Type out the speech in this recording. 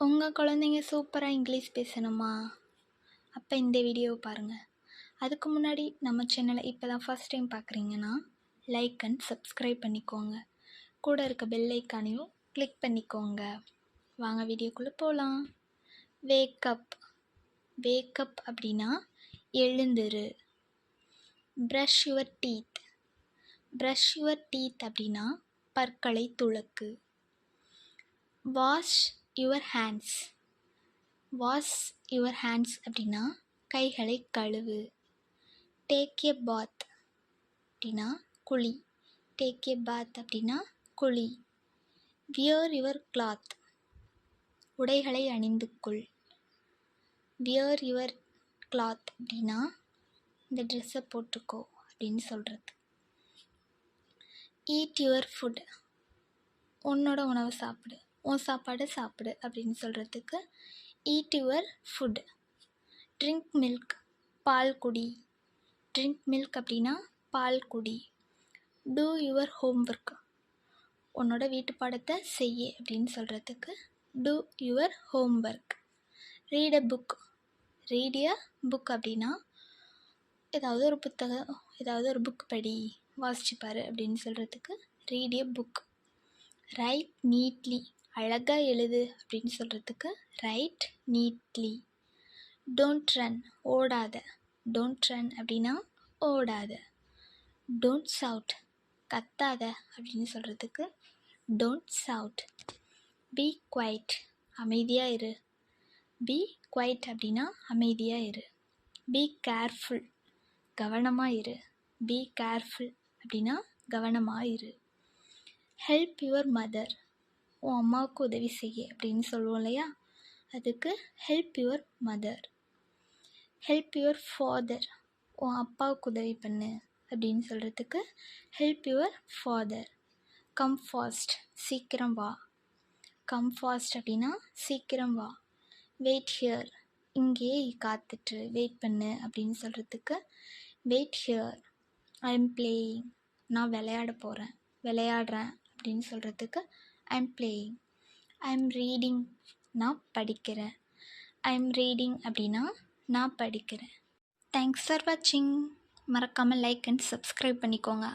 உங்கள் குழந்தைங்க சூப்பராக இங்கிலீஷ் பேசணுமா? அப்போ இந்த வீடியோவை பாருங்கள். அதுக்கு முன்னாடி நம்ம சேனலை இப்போ தான் ஃபஸ்ட் டைம் பார்க்குறீங்கன்னா லைக் அண்ட் சப்ஸ்கிரைப் பண்ணிக்கோங்க. கூட இருக்க பெல் ஐக்கானையும் கிளிக் பண்ணிக்கோங்க. வாங்க வீடியோக்குள்ளே போகலாம். வேக்கப். வேக்கப் அப்படின்னா எழுந்துரு. Brush your teeth. Brush your teeth அப்படின்னா பற்களை துலக்கு. Wash your hands. Wash your hands அப்படின்னா கைகளை கழுவு. டேக் எ பாத் அப்படின்னா குளி. டேக் எ பாத் அப்படின்னா குளி. Wear your cloth. உடைகளை அணிந்து கொள். வியர் யுவர் கிளாத் அப்படின்னா இந்த ட்ரெஸ்ஸை போட்டுக்கோ அப்படின்னு சொல்கிறது. Eat your food. உன்னோட உணவை சாப்பிடு, உன் சாப்பாடு சாப்பிடு அப்படின்னு சொல்கிறதுக்கு eat your food. Drink milk. பால் குடி. ட்ரிங்க் மில்க் அப்படின்னா பால் குடி. Do your homework. உன்னோட வீட்டு பாடத்தை செய்ய அப்படின்னு சொல்கிறதுக்கு do your homework. Read a book. Read a book அப்படின்னா ஏதாவது ஒரு புத்தகம், ஏதாவது ஒரு புக் படி, வாசிச்சுப்பாரு அப்படின்னு சொல்கிறதுக்கு read a book. Write neatly. அழகாக எழுது அப்படின்னு சொல்கிறதுக்கு ரைட் நீட்லி. Don't run. ஓடாத. டோன்ட் ரன் அப்படின்னா ஓடாத. Don't shout. கத்தாத அப்படின்னு சொல்கிறதுக்கு டோன்ட் ஷவுட். B quite. அமைதியாக இரு. பி குவைட் அப்படின்னா அமைதியாக இரு. Be careful. கவனமாக இரு. பி கேர்ஃபுல் அப்படின்னா கவனமாக இரு. Help your mother. உன் அம்மாவுக்கு உதவி செய்ய அப்படின்னு சொல்லுவோம் இல்லையா, அதுக்கு help your mother. Help your father. உன் அப்பாவுக்கு உதவி பண்ணு அப்படின்னு சொல்கிறதுக்கு help your father. Come fast. சீக்கிரம் வா. கம் ஃபாஸ்ட் அப்படின்னா சீக்கிரம் வா. Wait here. இங்கேயே காத்துட்டு வெயிட் பண்ணு அப்படின்னு சொல்கிறதுக்கு wait here. I am playing. நான் விளையாட போகிறேன், விளையாடுறேன் அப்படின்னு சொல்கிறதுக்கு I am playing. I am reading. நான் படிக்கிறேன். ஐ எம் ரீடிங் அப்படின்னா நான் படிக்கிறேன். தேங்க்ஸ் ஃபார் வாட்சிங். மறக்காமல் லைக் அண்ட் சப்ஸ்கிரைப் பண்ணிக்கோங்க.